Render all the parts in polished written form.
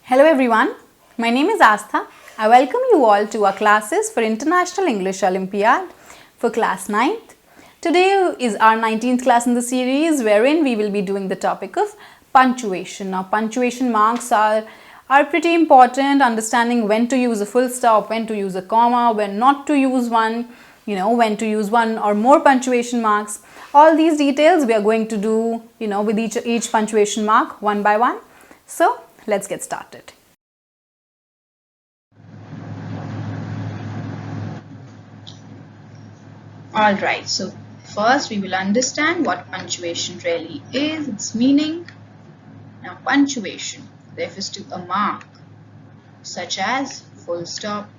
Hello everyone, my name is Aastha. I welcome you all to our classes for International English Olympiad for class 9th. Today is our 19th class in the series wherein we will be doing the topic of punctuation. Now punctuation marks are pretty important, understanding when to use a full stop, when to use a comma, when not to use one, when to use one or more punctuation marks. All these details we are going to do, with each punctuation mark one by one. So let's get started. Alright, so first we will understand what punctuation really is, its meaning. Now punctuation refers to a mark such as full stop,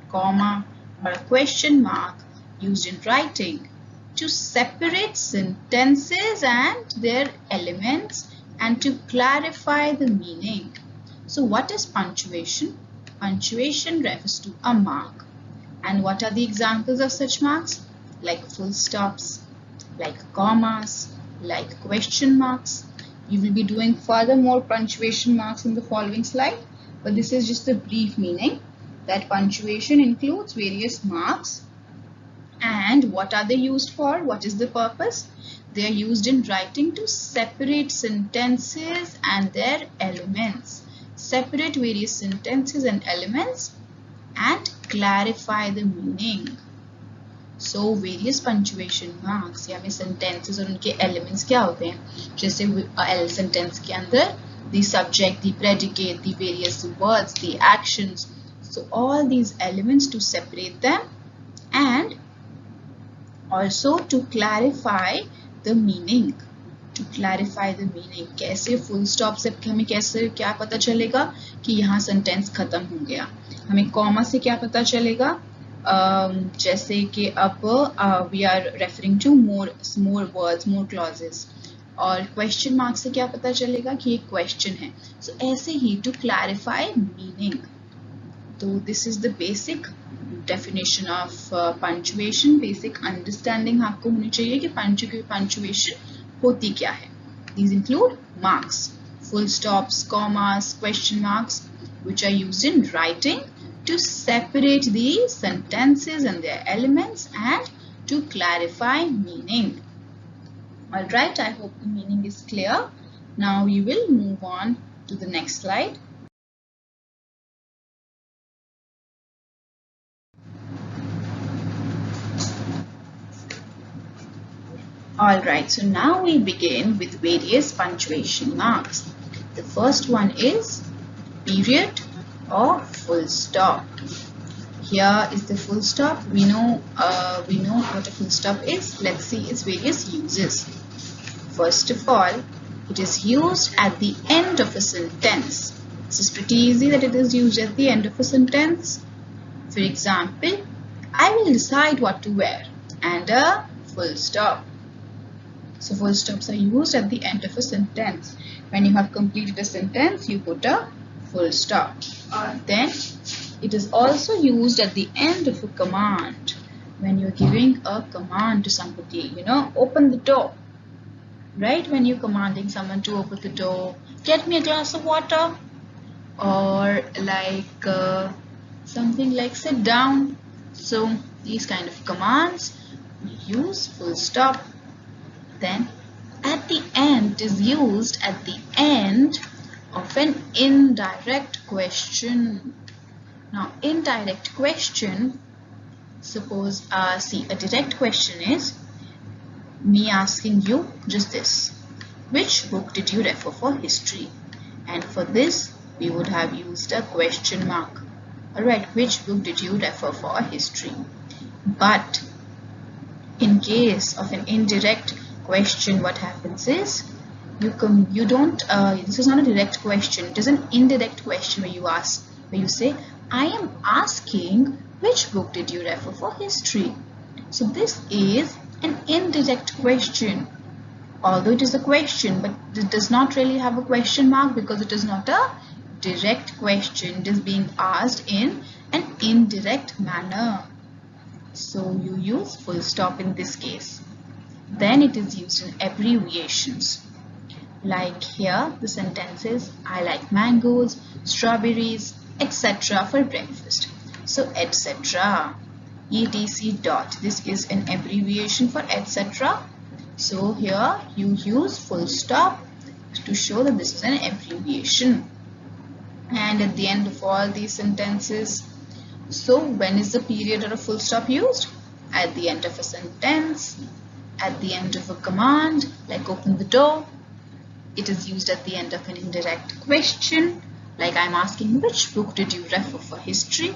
comma or a question mark used in writing to separate sentences and their elements and to clarify the meaning. So what is punctuation? Punctuation refers to a mark. And what are the examples of such marks? Like full stops, like commas, like question marks. You will be doing further more punctuation marks in the following slide, but this is just a brief meaning that punctuation includes various marks. And what are they used for? What is the purpose? They are used in writing to separate sentences and their elements. Separate various sentences and elements and clarify the meaning. So various punctuation marks या में sentences और उनके elements क्या होते हैं? जैसे sentence के अंदर the subject, the predicate, the various words, the actions. So all these elements to separate them and also to clarify the meaning. To clarify the meaning. कैसे full stop से हमें कैसे क्या पता चलेगा कि यहाँ sentence खत्म हो गया. हमें comma से क्या पता चलेगा? जैसे कि अब we are referring to more words, more clauses. और question mark से क्या पता चलेगा कि ये question है. So ऐसे ही to clarify meaning. So this is the basic definition of punctuation. Basic understanding आपको होनी चाहिए कि punctuation होती क्या है. These include marks, full stops, commas, question marks, which are used in writing to separate the sentences and their elements and to clarify meaning. Alright, I hope the meaning is clear. Now we will move on to the next slide. Alright, so now we begin with various punctuation marks. The first one is period or full stop. Here is the full stop. We know what a full stop is. Let's see its various uses. First of all, it is used at the end of a sentence. This is pretty easy that it is used at the end of a sentence. For example, I will decide what to wear and a full stop. So full stops are used at the end of a sentence. When you have completed a sentence, you put a full stop. Then it is also used at the end of a command. When you're giving a command to somebody, open the door. Right? When you're commanding someone to open the door, get me a glass of water. Or like something like sit down. So these kind of commands, we use full stop. Then at the end is used at the end of an indirect question. Now indirect question, suppose see, a direct question is me asking you just this: which book did you refer for history? And for this we would have used a question mark. Alright, which book did you refer for history? But in case of an indirect question, what happens is you don't this is not a direct question, it is an indirect question where you say I am asking which book did you refer for history. So this is an indirect question, although it is a question, but it does not really have a question mark because it is not a direct question. It is being asked in an indirect manner. So you use full stop in this case. Then it is used in abbreviations. Like here, the sentence is I like mangoes, strawberries, etc. for breakfast. So etc. etc. dot. This is an abbreviation for etc. So here you use full stop to show that this is an abbreviation. And at the end of all these sentences, so when is the period or a full stop used? At the end of a sentence, at the end of a command, like open the door. It is used at the end of an indirect question, like I'm asking which book did you refer for history?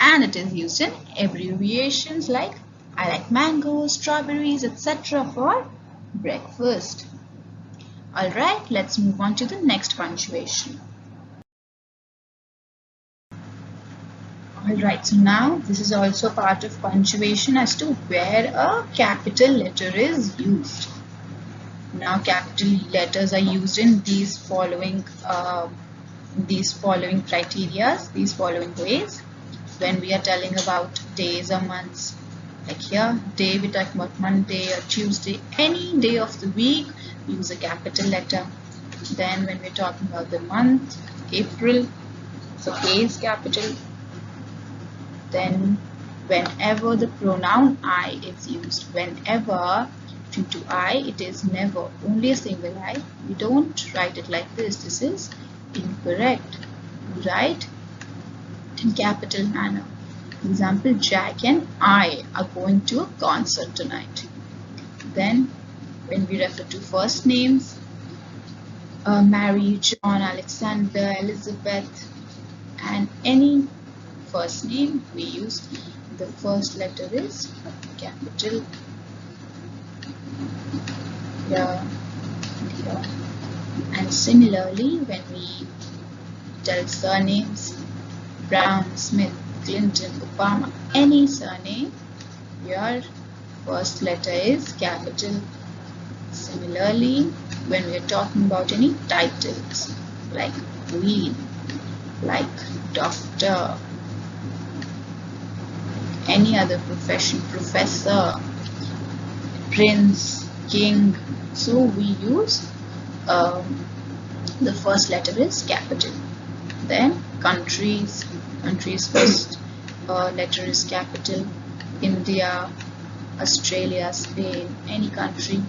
And it is used in abbreviations like I like mangoes, strawberries, etc. for breakfast. Alright, let's move on to the next punctuation. Alright, so now this is also part of punctuation as to where a capital letter is used. Now capital letters are used in these following criteria, these following ways. When we are telling about days or months, like here, day we talk about Monday or Tuesday, any day of the week, we use a capital letter. Then when we're talking about the month, April, so A is capital. Then whenever the pronoun I is used, whenever due to I, it is never, only a single I. We don't write it like this. This is incorrect. We write in capital manner. For example, Jack and I are going to a concert tonight. Then when we refer to first names, Mary, John, Alexander, Elizabeth, and any first name, we use the first letter is capital. Here, here. And similarly, when we tell surnames, Brown, Smith, Clinton, Obama, any surname, your first letter is capital. Similarly, when we are talking about any titles like Queen, like Doctor, any other profession, Professor, Prince, King, so we use the first letter is capital. Then countries first letter is capital. India, Australia, Spain, any country.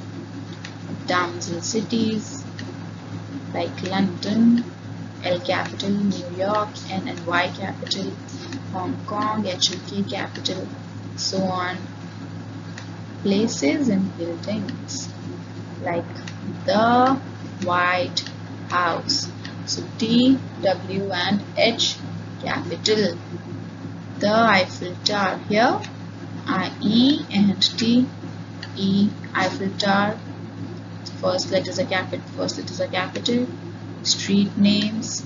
Towns and cities like London, L capital, New York, N and Y capital, Hong Kong, HOK capital, so on. Places and buildings like the White House. So T, W and H capital. The Eiffel Tower here, I-E and T, E, Eiffel Tower. First letters are capital. Street names,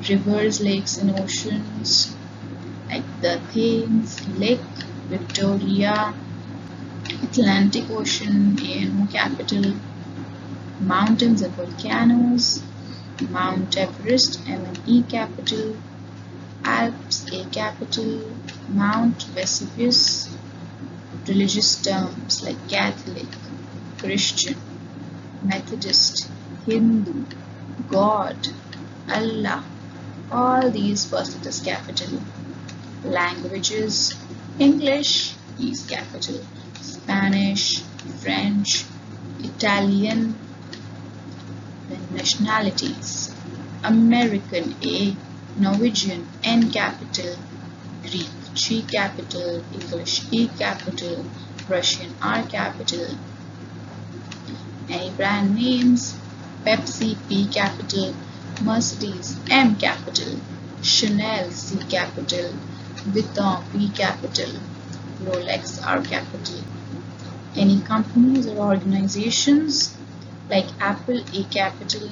rivers, lakes and oceans like the Thames, Lake Victoria, Atlantic Ocean, A&O capital. Mountains and volcanoes, Mount Everest, M&E capital. Alps, A capital. Mount Vesuvius. Religious terms like Catholic, Christian, Methodist, Hindu, God, Allah, all these first letters capital. Languages, English is capital. Spanish, French, Italian. Then nationalities, American, A, Norwegian, N capital, Greek, G capital, English, E capital, Russian, R capital. Any brand names, Pepsi, P capital, Mercedes, M capital, Chanel, C capital, Vuitton, V capital, Rolex, R capital. Any companies or organizations like Apple, A capital,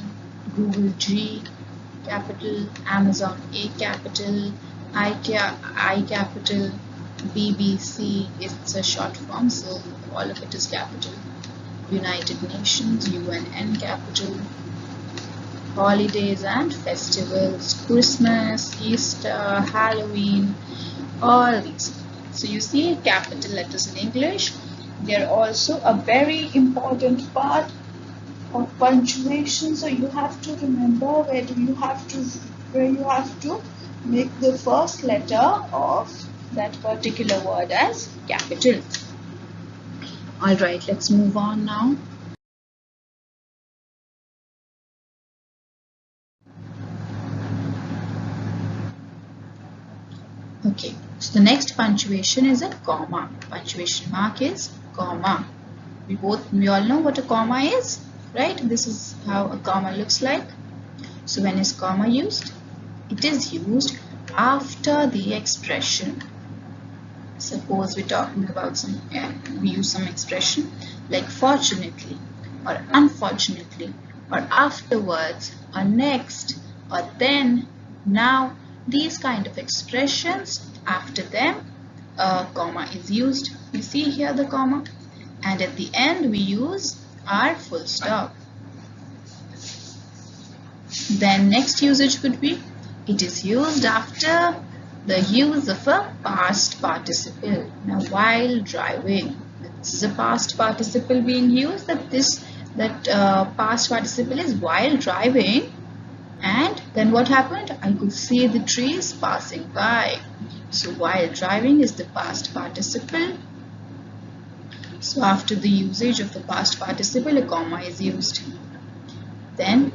Google, G capital, Amazon, A capital, IKEA, I capital, BBC, it's a short form, so all of it is capital. United Nations, UN, N capital. Holidays and festivals, Christmas, Easter, Halloween, all these. So you see capital letters in English. They are also a very important part of punctuation. So you have to remember where do you have to where you have to make the first letter of that particular word as capital. Alright, let's move on now. Okay, so the next punctuation is a comma. Punctuation mark is comma. We all know what a comma is, right? This is how a comma looks like. So when is comma used? It is used after the expression. Suppose we're talking about we use some expression like fortunately or unfortunately or afterwards or next or then, now. These kind of expressions, after them a comma is used. You see here the comma, and at the end we use our full stop. Then next usage would be, it is used after the use of a past participle. Now while driving, this is a past participle being used, that past participle is while driving. And then what happened? I could see the trees passing by. So while driving is the past participle. So after the usage of the past participle, a comma is used. Then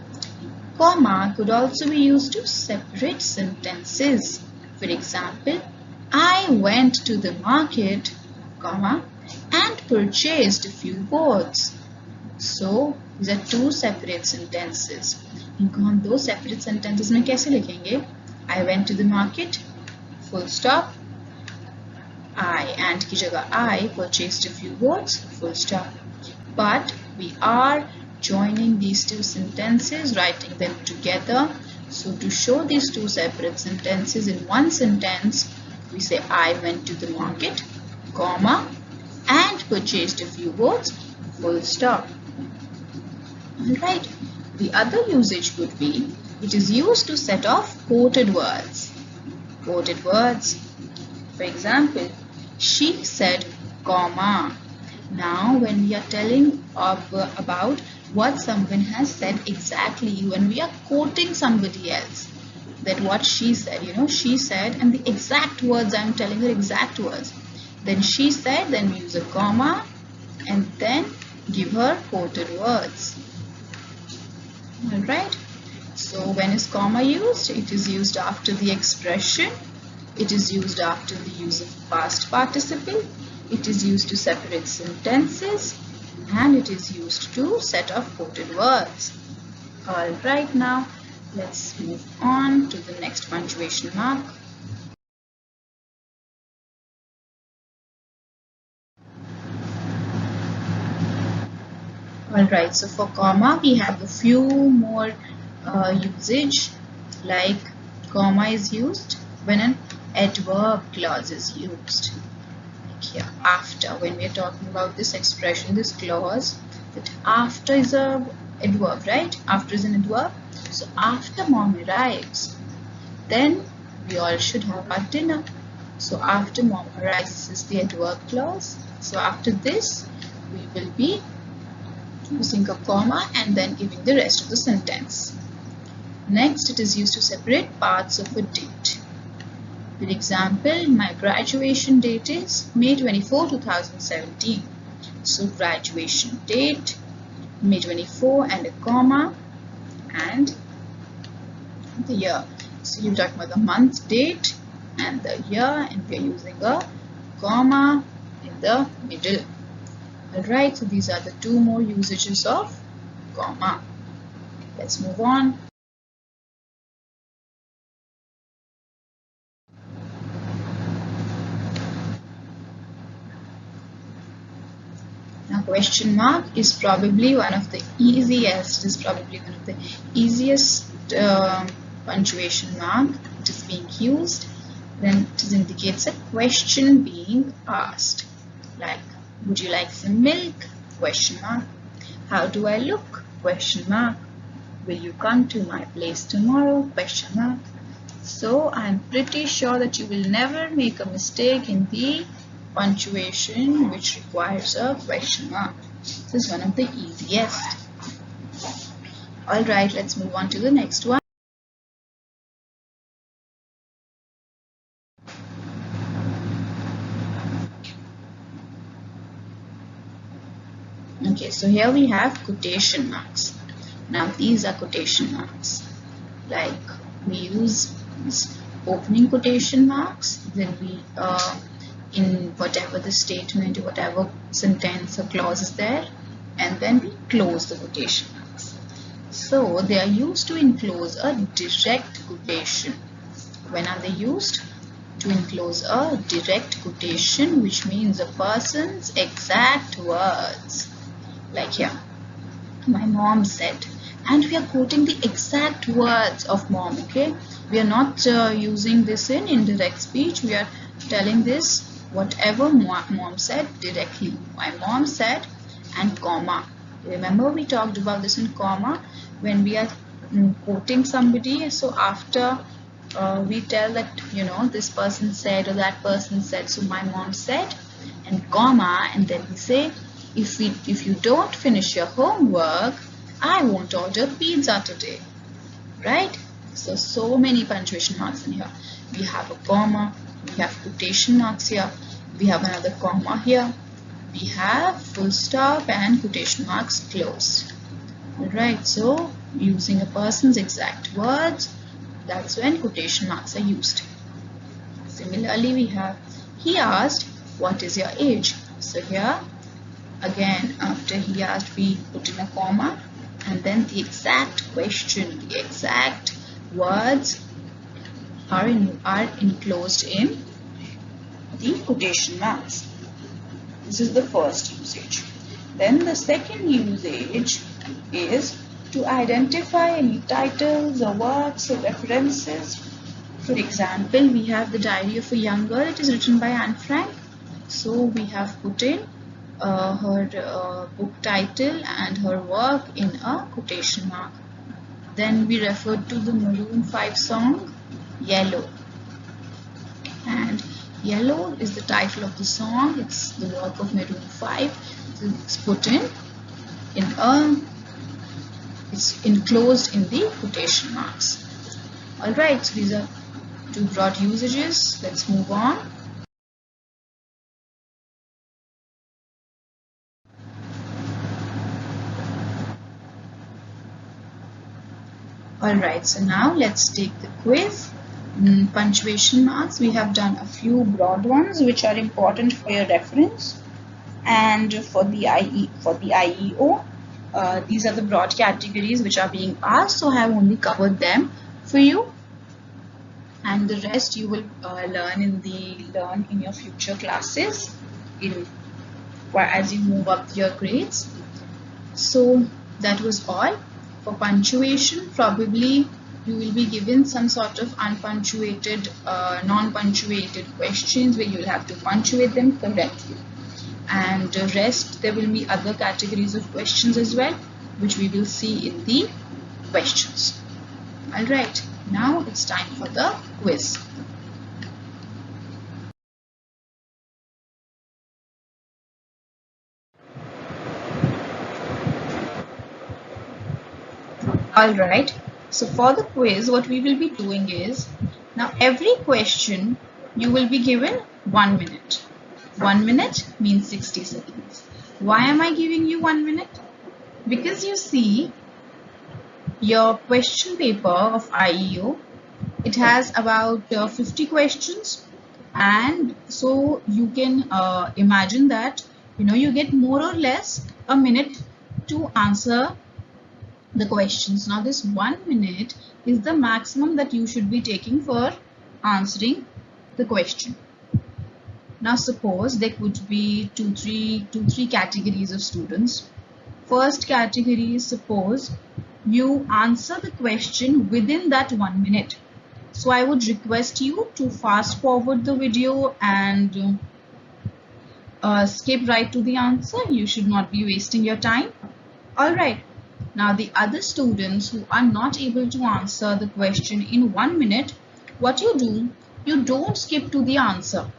comma could also be used to separate sentences. For example, I went to the market, comma, and purchased a few boards. So these are two separate sentences. इनको हम दो separate sentences में कैसे लिखेंगे? I went to the market, full stop. I and की जगह I purchased a few boards, full stop. But we are joining these two sentences, writing them together. So to show these two separate sentences in one sentence, we say I went to the market, comma, and purchased a few boards, full stop. Alright. The other usage would be, it is used to set off quoted words. Quoted words. For example, she said, comma. Now when we are telling about what someone has said exactly, when we are quoting somebody else, that what she said, she said, and the exact words, I am telling her exact words. Then she said, then we use a comma and then give her quoted words. Alright, so when is comma used? It is used after the expression. It is used after the use of past participle. It is used to separate sentences. And it is used to set off quoted words. Alright, now let's move on to the next punctuation mark. Alright, so for comma we have a few more usage, like comma is used when an adverb clause is used. Like here, after, when we are talking about this expression, this clause, that after is a adverb, right? After is an adverb. So after mom arrives, then we all should have our dinner. So after mom arrives is the adverb clause. So after this we will be using a comma and then giving the rest of the sentence. Next, it is used to separate parts of a date. For example, my graduation date is May 24, 2017. So graduation date, May 24 and a comma and the year. So you're talking about the month date and the year, and we're using a comma in the middle. Alright, so these are the two more usages of comma. Let's move on. Now question mark is probably one of the easiest, punctuation mark. It is being used when it indicates a question being asked, like, would you like some milk? Question mark. How do I look? Question mark. Will you come to my place tomorrow? Question mark. So I'm pretty sure that you will never make a mistake in the punctuation which requires a question mark. This is one of the easiest. Alright, let's move on to the next one. Okay, so here we have quotation marks. Now these are quotation marks. Like we use opening quotation marks, then we in whatever the statement, whatever sentence or clause is there, and then we close the quotation marks. So they are used to enclose a direct quotation. When are they used? To enclose a direct quotation, which means a person's exact words. Like here, my mom said, and we are quoting the exact words of mom. Okay, we are not using this in indirect speech. We are telling this whatever mom said directly. My mom said, and comma. Remember we talked about this in comma when we are quoting somebody. So after we tell that, you know, this person said or that person said. So my mom said, and comma, and then we say, if you don't finish your homework, I won't order pizza today. Right? So many punctuation marks in here. We have a comma, we have quotation marks here, we have another comma here, we have full stop and quotation marks closed. Alright, so using a person's exact words, that's when quotation marks are used. Similarly, we have, he asked, what is your age? So here, again, after he asked, we put in a comma, and then the exact question, the exact words are enclosed in the quotation marks. This is the first usage. Then the second usage is to identify any titles or works or references. For example, we have The Diary of a Young Girl. It is written by Anne Frank. So we have put in her book title and her work in a quotation mark. Then we referred to the Maroon 5 song Yellow, and Yellow is the title of the song. It's the work of Maroon 5. So it's put in it's enclosed in the quotation marks. Alright, so these are two broad usages. Let's move on. Alright, so now let's take the quiz. Punctuation marks. We have done a few broad ones which are important for your reference, and for the IEO, these are the broad categories which are being asked. So I have only covered them for you, and the rest you will learn in your future classes as you move up your grades. So that was all. For punctuation, probably you will be given some sort of unpunctuated, non-punctuated questions where you will have to punctuate them correctly. And the rest, there will be other categories of questions as well, which we will see in the questions. Alright, now it's time for the quiz. Alright, so for the quiz, what we will be doing is, now every question you will be given 1 minute. 1 minute means 60 seconds. Why am I giving you 1 minute? Because you see, your question paper of IEO, it has about 50 questions, and so you can imagine that, you know, you get more or less a minute to answer the questions. Now this 1 minute is the maximum that you should be taking for answering the question. Now suppose there could be two, three categories of students. First category is, suppose you answer the question within that 1 minute. So I would request you to fast forward the video and skip right to the answer. You should not be wasting your time. Alright. Now the other students who are not able to answer the question in 1 minute, what you do, you don't skip to the answer.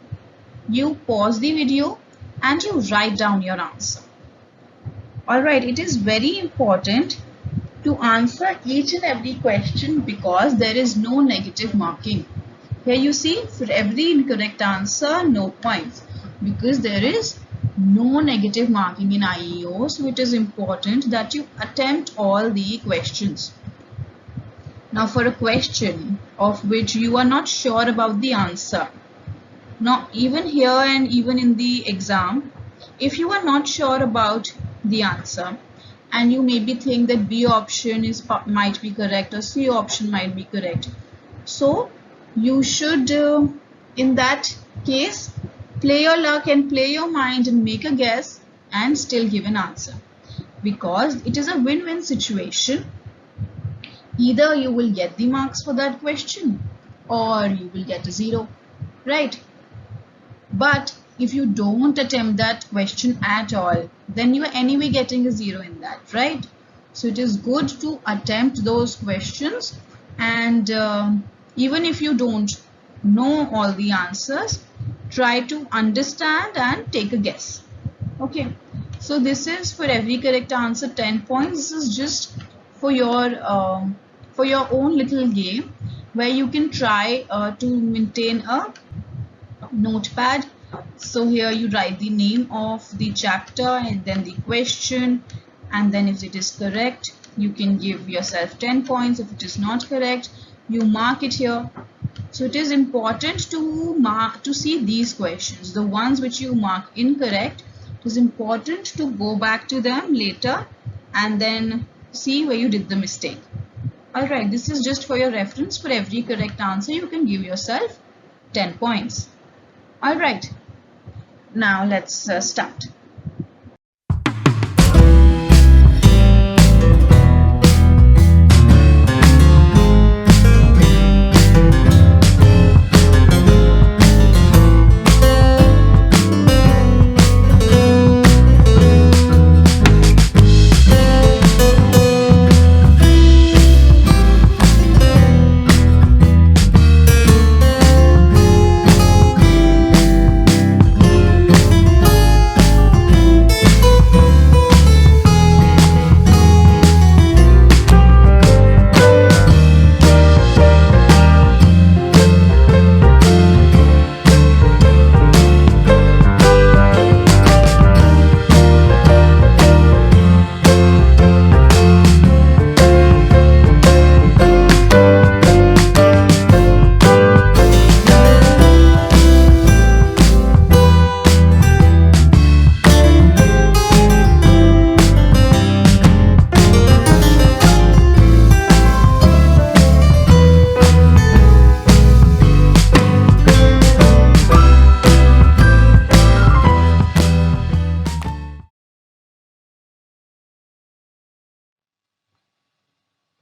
You pause the video and you write down your answer. Alright, it is very important to answer each and every question because there is no negative marking. Here you see, for every incorrect answer, no points, because there is no negative marking in IEO, so it is important that you attempt all the questions. Now for a question of which you are not sure about the answer, now even here and even in the exam, if you are not sure about the answer and you maybe think that B option might be correct or C option might be correct, so you should in that case play your luck and play your mind and make a guess and still give an answer, because it is a win-win situation. Either you will get the marks for that question or you will get a 0, right? But if you don't attempt that question at all, then you are anyway getting a 0 in that, right? So it is good to attempt those questions, and even if you don't know all the answers, try to understand and take a guess. Okay, so this is for every correct answer 10 points. This is just for your own little game where you can try to maintain a notepad. So here you write the name of the chapter and then the question, and then if it is correct you can give yourself 10 points. If it is not correct, you mark it here. So it is important to see these questions, the ones which you mark incorrect. It is important to go back to them later and then see where you did the mistake. Alright, this is just for your reference. For every correct answer you can give yourself 10 points. Alright, now let's start.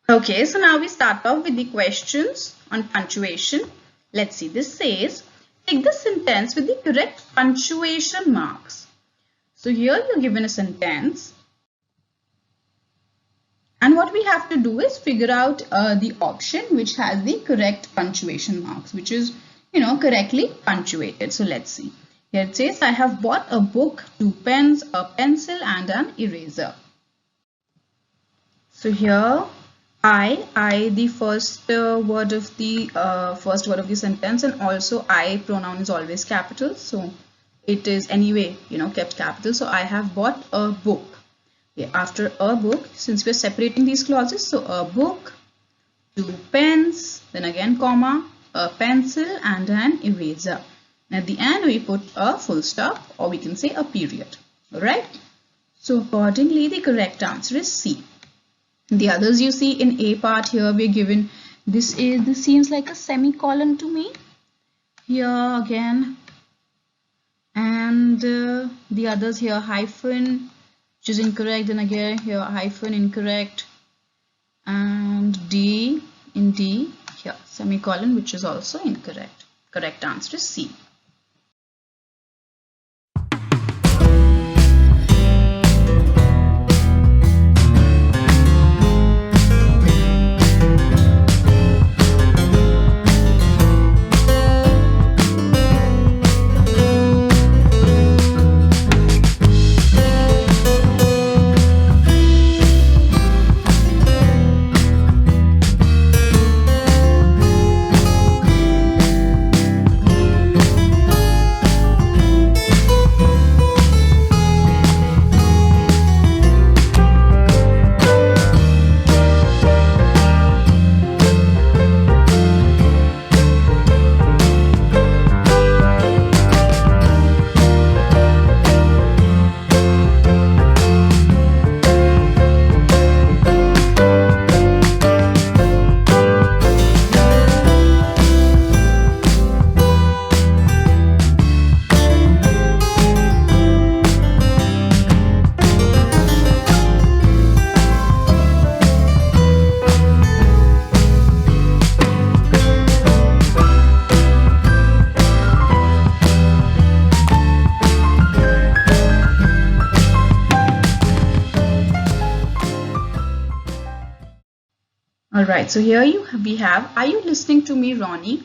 Okay, so now we start off with the questions on punctuation. Let's see, this says, take the sentence with the correct punctuation marks. So here you're given a sentence, and what we have to do is figure out the option which has the correct punctuation marks, which is, correctly punctuated. So let's see. Here it says, I have bought a book, 2 pens, a pencil and an eraser. So here I the first word of the sentence, and also I pronoun is always capital, so it is anyway kept capital. So I have bought a book. Okay, after a book, since we are separating these clauses, so a book, 2 pens, then again comma, a pencil and an eraser. And at the end we put a full stop, or we can say a period. Alright, so accordingly the correct answer is C. The others you see in A part, here we're given, this seems like a semicolon to me here again, and the others here hyphen, which is incorrect, then again here hyphen, incorrect, and D, in D here semicolon, which is also incorrect. Correct answer is C. so here we have, are you listening to me, Ronnie?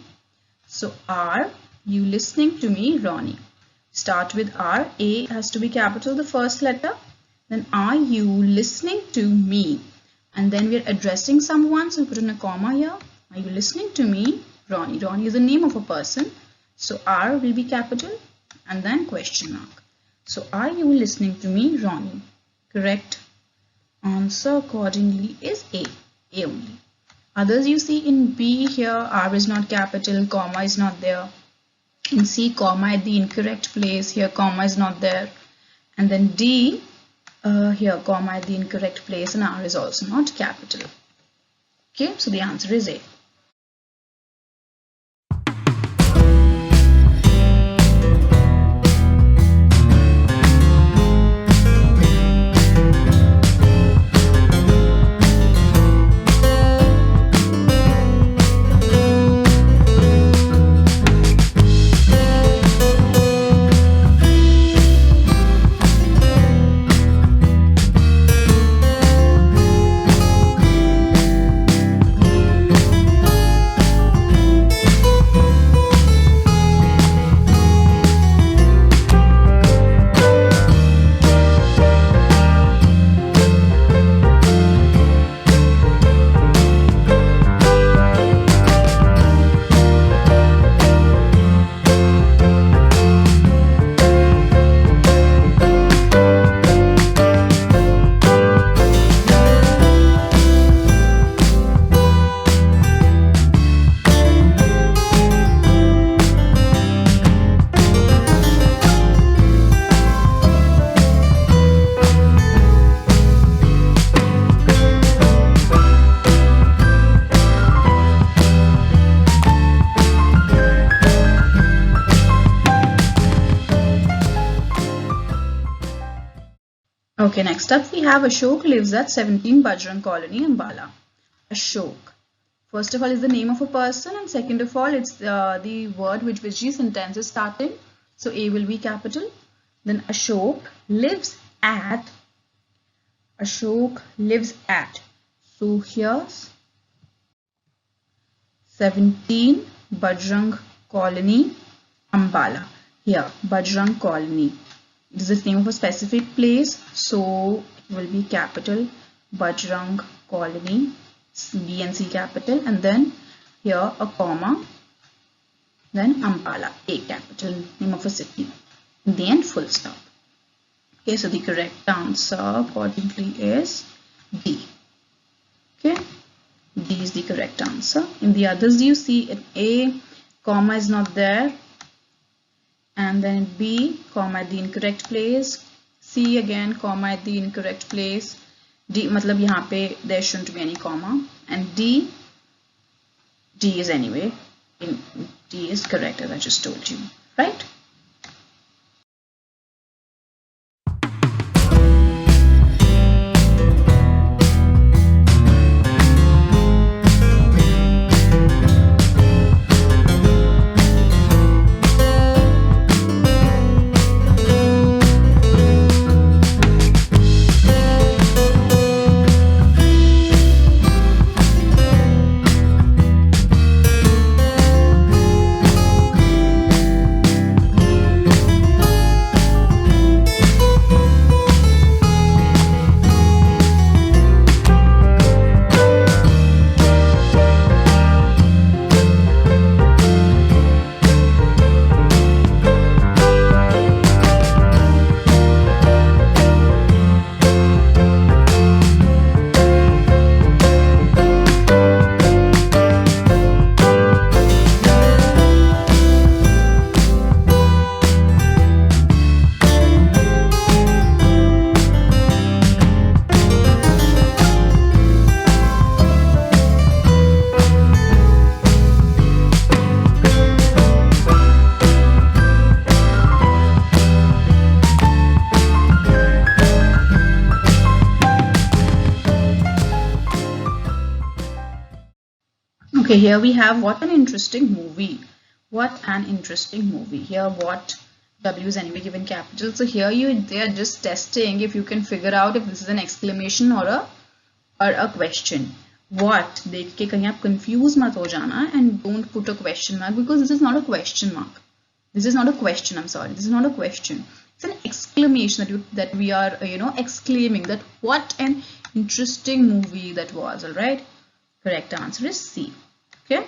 So are you listening to me, Ronnie? Start with R. A has to be capital, the first letter. Then are you listening to me? And then we're addressing someone, so put in a comma here. Are you listening to me, Ronnie? Ronnie is the name of a person. So R will be capital and then question mark. So are you listening to me, Ronnie? Correct answer accordingly is A. A only. Others you see in B here, R is not capital, comma is not there. In C, comma at the incorrect place. Here, comma is not there. And then D, here, comma at the incorrect place, and R is also not capital. Okay, so the answer is A. Okay, next up we have Ashok lives at 17 Bajrang Colony, Ambala. Ashok. First of all is the name of a person, and second of all it's the word which the sentence is starting. So A will be capital. Then Ashok lives at. Ashok lives at. So here's 17 Bajrang Colony, Ambala. Here, Bajrang Colony. It is the name of a specific place, so it will be capital Bajrang Colony, B and C capital, and then here a comma, then Ambala, A capital, name of a city. In the end, full stop. Okay, so the correct answer accordingly is D. Okay, D is the correct answer. In the others, you see in A, comma is not there. And then B, comma at the incorrect place. C again, comma at the incorrect place. D, matlab yahan pe there shouldn't be any comma. And D is anyway, D is correct as I just told you, right? Okay, here we have what an interesting movie. What an interesting movie. Here what W is anyway given capital. So here they are just testing if you can figure out if this is an exclamation or a question. what, देख के कहीं आप confuse मत हो जाना, and don't put a question mark because this is not a question mark. This is not a question. I'm sorry. This is not a question. It's an exclamation that we are exclaiming that what an interesting movie that was. All right. Correct answer is C. Okay.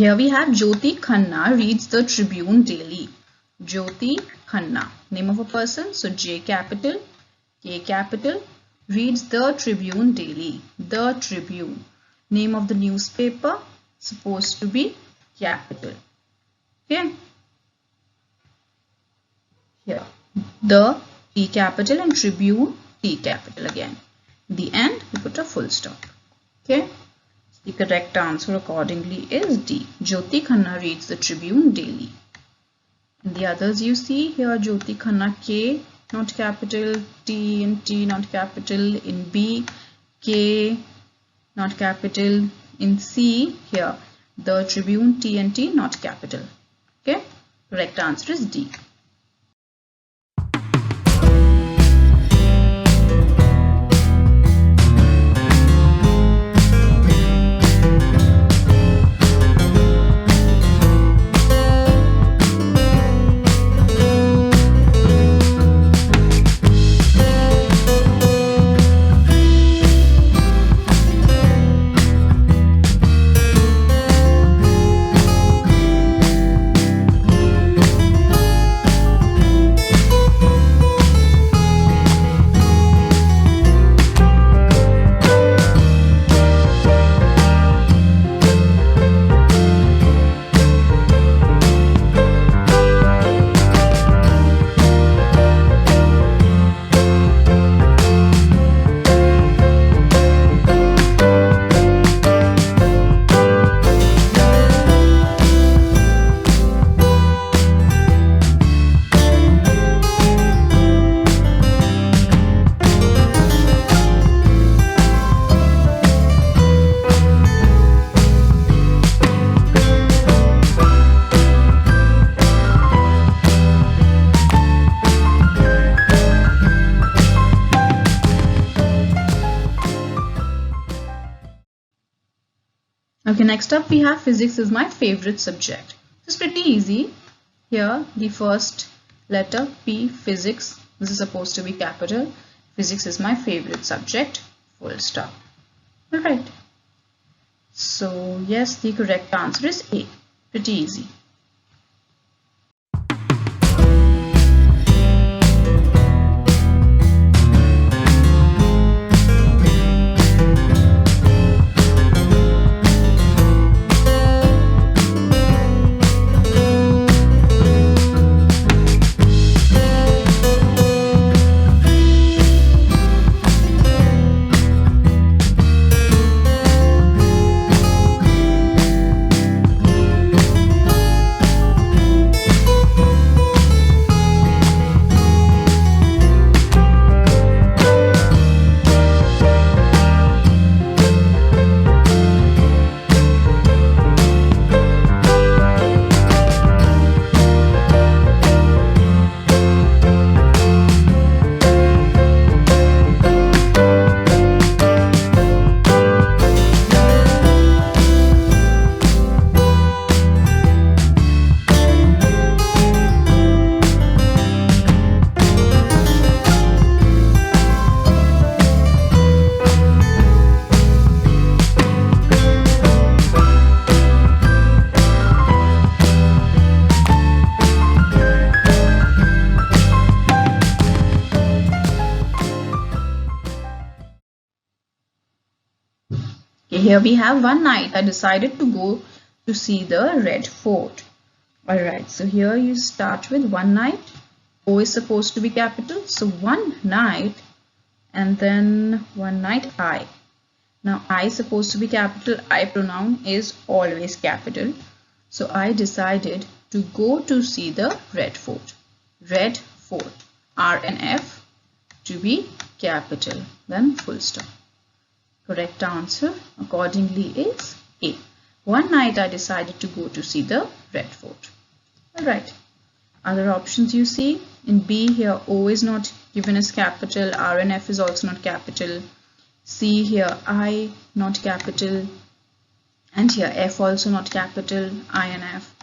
Here we have Jyoti Khanna reads the Tribune daily. Jyoti Khanna, name of a person, so J capital, K capital, reads the Tribune daily. The Tribune, name of the newspaper, supposed to be capital. Okay. Here, the T capital and Tribune T capital again. The end, we put a full stop. Okay. The correct answer accordingly is D. Jyoti Khanna reads the Tribune daily. And the others you see here, Jyoti Khanna K not capital, T and T not capital. In B, K not capital. In C, here the Tribune T and T not capital. Okay, correct answer is D. Okay, next up we have physics is my favorite subject. It's pretty easy. Here the first letter P, physics. This is supposed to be capital. Physics is my favorite subject. Full stop. Alright. So yes, the correct answer is A. Pretty easy. Okay, here we have one night I decided to go to see the Red Fort. Alright, so here you start with one night. O is supposed to be capital. So one night and then one night I. Now I is supposed to be capital. I pronoun is always capital. So I decided to go to see the Red Fort. Red Fort. R and F to be capital. Then full stop. Correct answer accordingly is A. One night I decided to go to see the Red Fort. Alright. Other options you see. In B here O is not given as capital. R and F is also not capital. C here I not capital. And here F also not capital. I and F.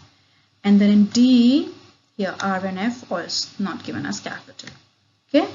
And then in D here R and F also not given as capital. Okay.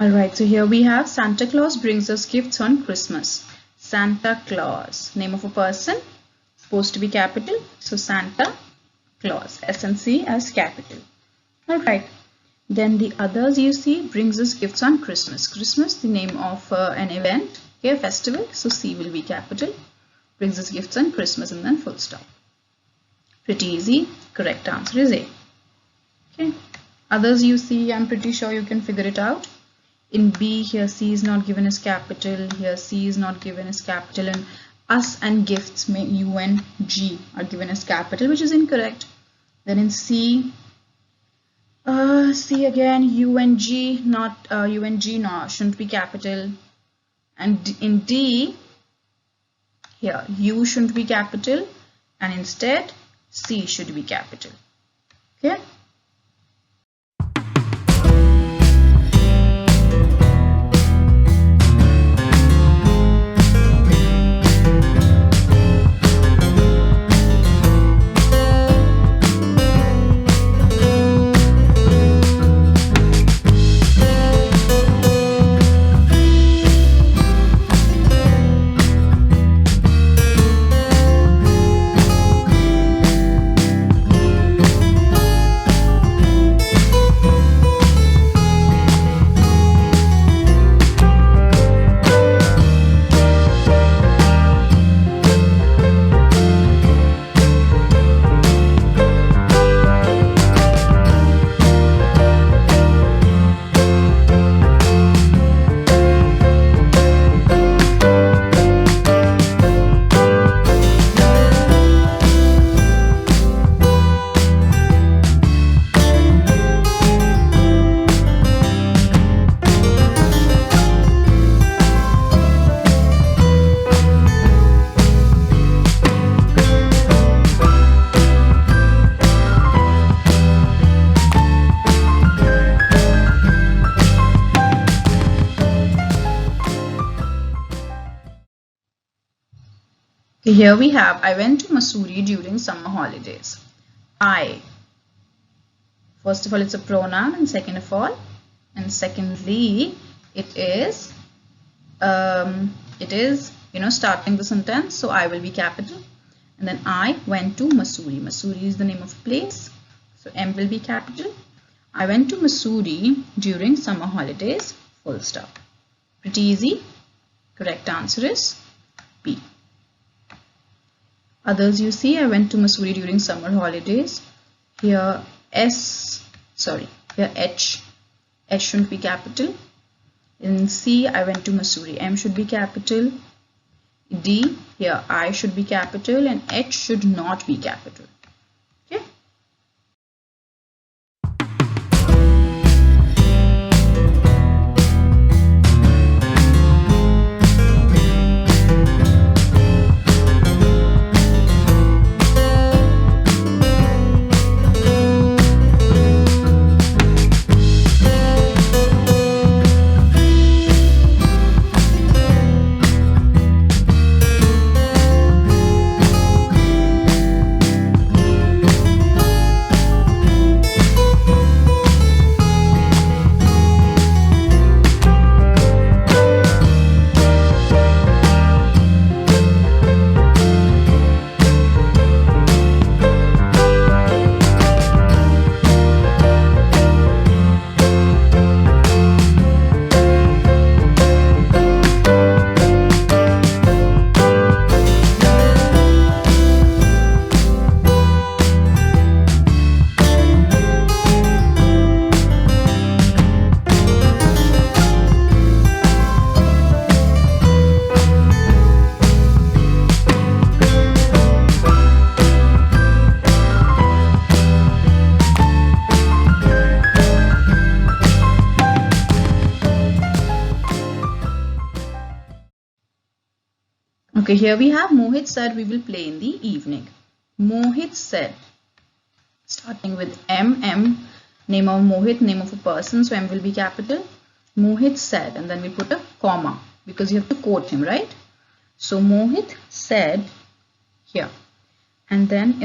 Alright, so here we have Santa Claus brings us gifts on Christmas. Santa Claus, name of a person, supposed to be capital. So Santa Claus, S&C as capital. Alright, then the others you see brings us gifts on Christmas. Christmas, the name of an event, okay, festival. So C will be capital. Brings us gifts on Christmas and then full stop. Pretty easy. Correct answer is A. Okay. Others you see, I'm pretty sure you can figure it out. In B here C is not given as capital, here C is not given as capital, and us and gifts may U and G are given as capital, which is incorrect. Then in C again U and G not U and G no, shouldn't be capital, and in D here U shouldn't be capital and instead C should be capital. Okay. Here we have, I went to Missouri during summer holidays. I. First of all, it's a pronoun, and second of all, and secondly, it is starting the sentence. So I will be capital, And then I went to Missouri. Missouri is the name of a place. So M will be capital. I went to Missouri during summer holidays. Full stop. Pretty easy. Correct answer is B. Others you see, I went to Missouri during summer holidays. Here here H shouldn't be capital. In C, I went to Missouri. M should be capital. D, here I should be capital and H should not be capital. Okay. Okay, here we have Mohit said we will play in the evening. Mohit said, starting with M, name of Mohit, name of a person, so M will be capital. Mohit said, and then we put a comma because you have to quote him, right? So Mohit said here, and then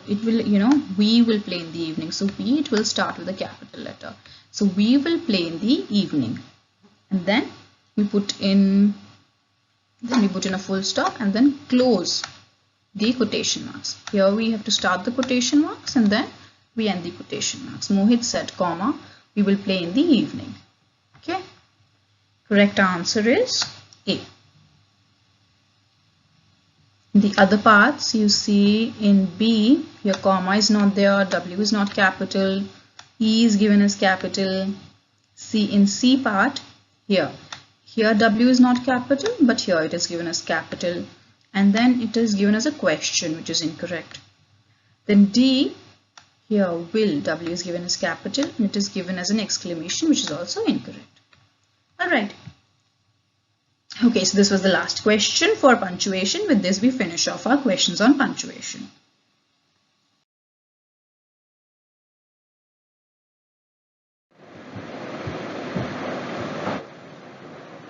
it will, we will play in the evening. So we, it will start with a capital letter. So we will play in the evening, and then we put in a full stop and then close the quotation marks. Here we have to start the quotation marks and then we end the quotation marks. Mohit said, comma, we will play in the evening. Okay. Correct answer is A. The other parts you see in B, your comma is not there, W is not capital, E is given as capital. In C part, here W is not capital, but here it is given as capital, and then it is given as a question, which is incorrect. Then D, here will, W is given as capital and it is given as an exclamation, which is also incorrect. Alright. Okay, so this was the last question for punctuation. With this we finish off our questions on punctuation.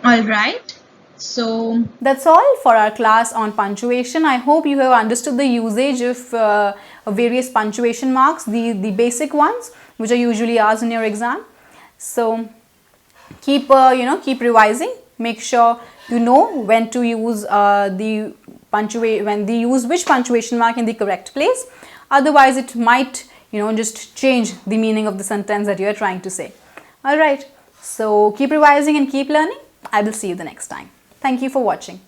Alright, so that's all for our class on punctuation. I hope you have understood the usage of various punctuation marks, the basic ones which are usually asked in your exam. So keep keep revising. Make sure you know when to use which punctuation mark in the correct place. Otherwise it might just change the meaning of the sentence that you are trying to say. Alright, so keep revising and keep learning. I will see you the next time. Thank you for watching.